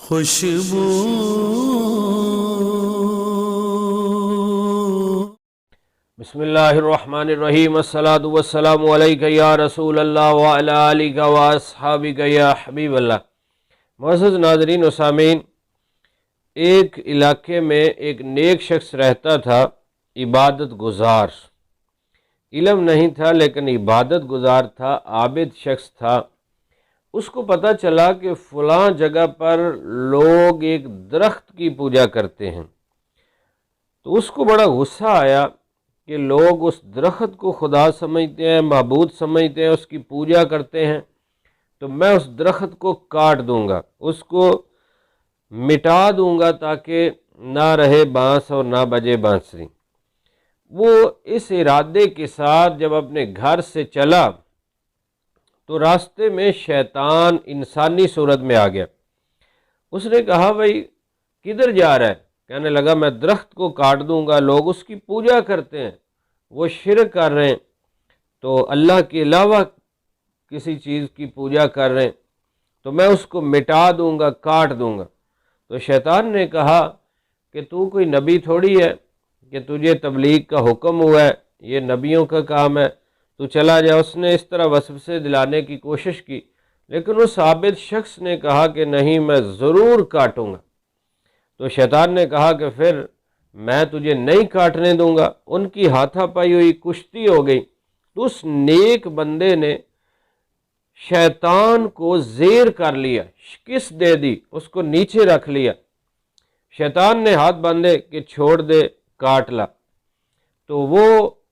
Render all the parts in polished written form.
خوشبو بسم اللہ الرحمن الرحیم، الصلاۃ والسلام علیک یا رسول اللہ وعلی آلک واصحابک یا حبیب اللہ۔ معزز ناظرین و سامعین، ایک علاقے میں ایک نیک شخص رہتا تھا، عبادت گزار، علم نہیں تھا لیکن عبادت گزار تھا، عابد شخص تھا۔ اس کو پتہ چلا کہ فلاں جگہ پر لوگ ایک درخت کی پوجا کرتے ہیں، تو اس کو بڑا غصہ آیا کہ لوگ اس درخت کو خدا سمجھتے ہیں، معبود سمجھتے ہیں، اس کی پوجا کرتے ہیں، تو میں اس درخت کو کاٹ دوں گا، اس کو مٹا دوں گا تاکہ نہ رہے بانس اور نہ بجے بانسری۔ وہ اس ارادے کے ساتھ جب اپنے گھر سے چلا تو راستے میں شیطان انسانی صورت میں آ گیا۔ اس نے کہا بھائی کدھر جا رہا ہے؟ کہنے لگا میں درخت کو کاٹ دوں گا، لوگ اس کی پوجا کرتے ہیں، وہ شرک کر رہے ہیں، تو اللہ کے علاوہ کسی چیز کی پوجا کر رہے ہیں، تو میں اس کو مٹا دوں گا، کاٹ دوں گا۔ تو شیطان نے کہا کہ تو کوئی نبی تھوڑی ہے کہ تجھے تبلیغ کا حکم ہوا ہے، یہ نبیوں کا کام ہے، تو چلا جا۔ اس نے اس طرح وسوسے دلانے کی کوشش کی، لیکن اس عابد شخص نے کہا کہ نہیں، میں ضرور کاٹوں گا۔ تو شیطان نے کہا کہ پھر میں تجھے نہیں کاٹنے دوں گا۔ ان کی ہاتھا پائی ہوئی کشتی ہو گئی، تو اس نیک بندے نے شیطان کو زیر کر لیا، شکست دے دی، اس کو نیچے رکھ لیا۔ شیطان نے ہاتھ باندھے کہ چھوڑ دے، کاٹ لا۔ تو وہ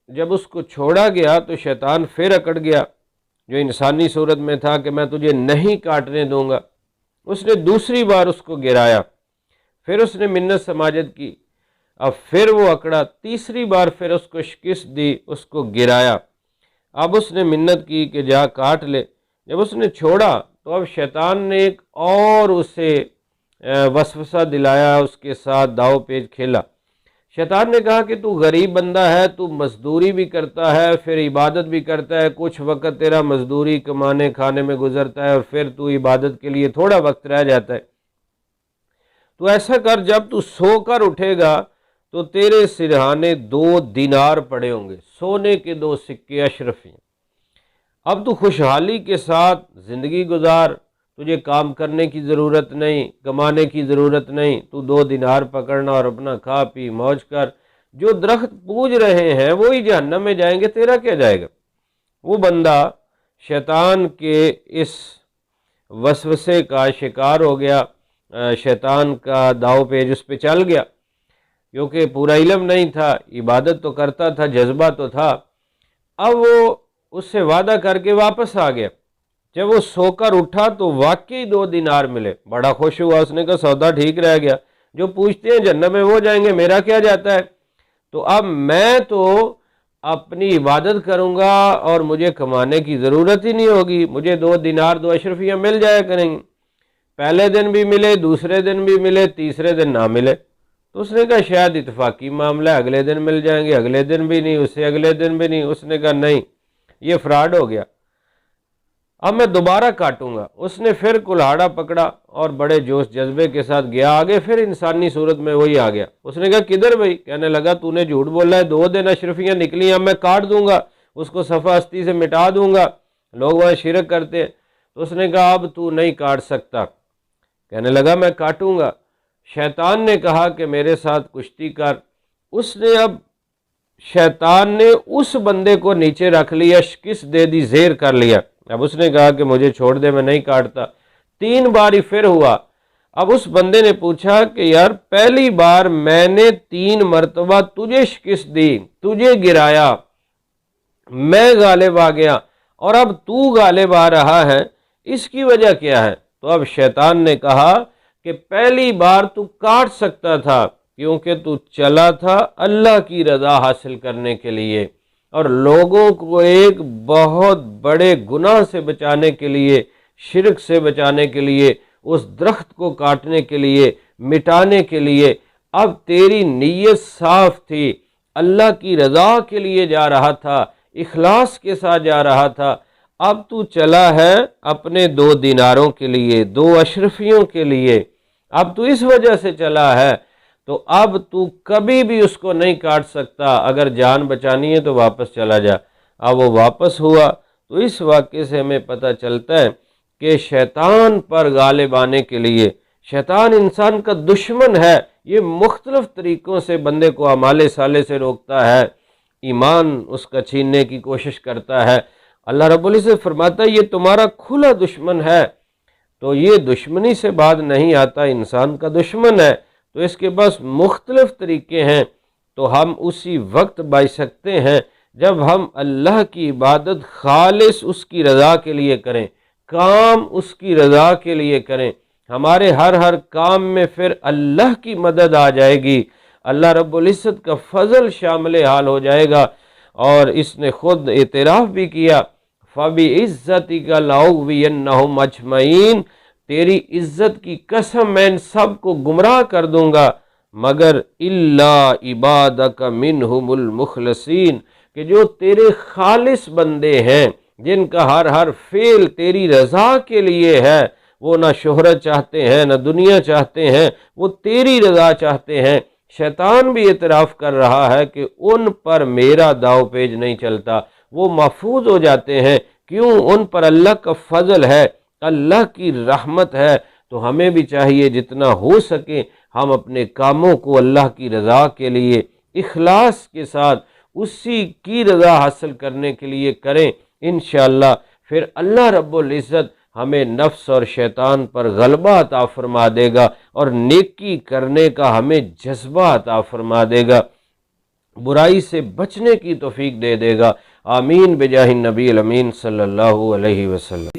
جب اس کو چھوڑا گیا تو شیطان پھر اکڑ گیا، جو انسانی صورت میں تھا کہ میں تجھے نہیں کاٹنے دوں گا۔ اس نے دوسری بار اس کو گرایا، پھر اس نے منت سماجت کی، اب پھر وہ اکڑا، تیسری بار پھر اس کو شکست دی، اس کو گرایا۔ اب اس نے منت کی کہ جا کاٹ لے۔ جب اس نے چھوڑا تو اب شیطان نے ایک اور اسے وسوسہ دلایا، اس کے ساتھ داؤ پیچ کھیلا۔ شیطان نے کہا کہ تو غریب بندہ ہے، تو مزدوری بھی کرتا ہے، پھر عبادت بھی کرتا ہے، کچھ وقت تیرا مزدوری کمانے کھانے میں گزرتا ہے اور پھر تو عبادت کے لیے تھوڑا وقت رہ جاتا ہے، تو ایسا کر جب تو سو کر اٹھے گا تو تیرے سرہانے 2 دینار پڑے ہوں گے، سونے کے 2 سکے اشرفی۔ اب تو خوشحالی کے ساتھ زندگی گزار، تجھے کام کرنے کی ضرورت نہیں، کمانے کی ضرورت نہیں، تو 2 دینار پکڑنا اور اپنا کھا پی موج کر۔ جو درخت پوج رہے ہیں وہی جہنم میں جائیں گے، تیرا کیا جائے گا؟ وہ بندہ شیطان کے اس وسوسے کا شکار ہو گیا، شیطان کا داؤ پیج اس پہ چل گیا، کیونکہ پورا علم نہیں تھا، عبادت تو کرتا تھا، جذبہ تو تھا۔ اب وہ اس سے وعدہ کر کے واپس آ گیا۔ جب وہ سو کر اٹھا تو واقعی 2 دینار ملے، بڑا خوش ہوا، اس نے کہا سودا ٹھیک رہ گیا، جو پوچھتے ہیں جنت میں وہ جائیں گے، میرا کیا جاتا ہے؟ تو اب میں تو اپنی عبادت کروں گا اور مجھے کمانے کی ضرورت ہی نہیں ہوگی، مجھے 2 دینار 2 اشرفیاں مل جایا کریں گے، پہلے دن بھی ملے، دوسرے دن بھی ملے، تیسرے دن نہ ملے۔ تو اس نے کہا شاید اتفاقی معاملہ ہے، اگلے دن مل جائیں گے، اگلے دن بھی نہیں، اس سے اگلے دن بھی نہیں۔ اس نے کہا نہیں، یہ فراڈ ہو گیا، اب میں دوبارہ کاٹوں گا۔ اس نے پھر کلہاڑا پکڑا اور بڑے جوش جذبے کے ساتھ گیا آگے، پھر انسانی صورت میں وہی آ گیا۔ اس نے کہا کدھر بھائی؟ کہنے لگا تو نے جھوٹ بولا ہے، 2 دن اشرفیاں نکلی، اب میں کاٹ دوں گا، اس کو صفحہ ہستی سے مٹا دوں گا، لوگ وہاں شرک کرتے ہیں۔ تو اس نے کہا اب تو نہیں کاٹ سکتا۔ کہنے لگا میں کاٹوں گا۔ شیطان نے کہا کہ میرے ساتھ کشتی کر۔ اس نے اب شیطان نے اس بندے کو نیچے رکھ لیا، شکست دے دی، زیر کر لیا۔ اب اس نے کہا کہ مجھے چھوڑ دے، میں نہیں کاٹتا۔ 3 بار ہی پھر ہوا۔ اب اس بندے نے پوچھا کہ یار پہلی بار میں نے 3 مرتبہ تجھے شکست دی، تجھے گرایا، میں غالب آ گیا، اور اب تو غالب آ رہا ہے، اس کی وجہ کیا ہے؟ تو اب شیطان نے کہا کہ پہلی بار تو کاٹ سکتا تھا کیونکہ تو چلا تھا اللہ کی رضا حاصل کرنے کے لیے، اور لوگوں کو ایک بہت بڑے گناہ سے بچانے کے لیے، شرک سے بچانے کے لیے، اس درخت کو کاٹنے کے لیے، مٹانے کے لیے۔ اب تیری نیت صاف تھی، اللہ کی رضا کے لیے جا رہا تھا، اخلاص کے ساتھ جا رہا تھا۔ اب تو چلا ہے اپنے 2 دیناروں کے لیے، 2 اشرفیوں کے لیے، اب تو اس وجہ سے چلا ہے تو اب تو کبھی بھی اس کو نہیں کاٹ سکتا، اگر جان بچانی ہے تو واپس چلا جا۔ اب وہ واپس ہوا تو اس واقعے سے ہمیں پتہ چلتا ہے کہ شیطان پر غالب آنے کے لیے، شیطان انسان کا دشمن ہے، یہ مختلف طریقوں سے بندے کو اعمال صالح سے روکتا ہے، ایمان اس کا چھیننے کی کوشش کرتا ہے۔ اللہ رب العزت فرماتا ہے یہ تمہارا کھلا دشمن ہے، تو یہ دشمنی سے بعد نہیں آتا، انسان کا دشمن ہے، تو اس کے پاس مختلف طریقے ہیں۔ تو ہم اسی وقت بچ سکتے ہیں جب ہم اللہ کی عبادت خالص اس کی رضا کے لیے کریں، کام اس کی رضا کے لیے کریں، ہمارے ہر کام میں پھر اللہ کی مدد آ جائے گی، اللہ رب العزت کا فضل شامل حال ہو جائے گا۔ اور اس نے خود اعتراف بھی کیا، فَبِعِزَّتِكَ لَأُغْوِيَنَّهُمْ أَجْمَعِينَ، تیری عزت کی قسم میں ان سب کو گمراہ کر دوں گا مگر اِلَّا عِبَادَكَ مِنْهُمُ الْمُخْلَصِينَ، کہ جو تیرے خالص بندے ہیں، جن کا ہر فعل تیری رضا کے لیے ہے، وہ نہ شہرت چاہتے ہیں نہ دنیا چاہتے ہیں، وہ تیری رضا چاہتے ہیں۔ شیطان بھی اعتراف کر رہا ہے کہ ان پر میرا داؤ پیج نہیں چلتا، وہ محفوظ ہو جاتے ہیں، کیوں؟ ان پر اللہ کا فضل ہے، اللہ کی رحمت ہے۔ تو ہمیں بھی چاہیے جتنا ہو سکے ہم اپنے کاموں کو اللہ کی رضا کے لیے اخلاص کے ساتھ اسی کی رضا حاصل کرنے کے لیے کریں، انشاءاللہ پھر اللہ رب العزت ہمیں نفس اور شیطان پر غلبہ عطا فرما دے گا اور نیکی کرنے کا ہمیں جذبہ عطا فرما دے گا، برائی سے بچنے کی توفیق دے دے گا۔ آمین بجاہ النبی الامین صلی اللہ علیہ وسلم۔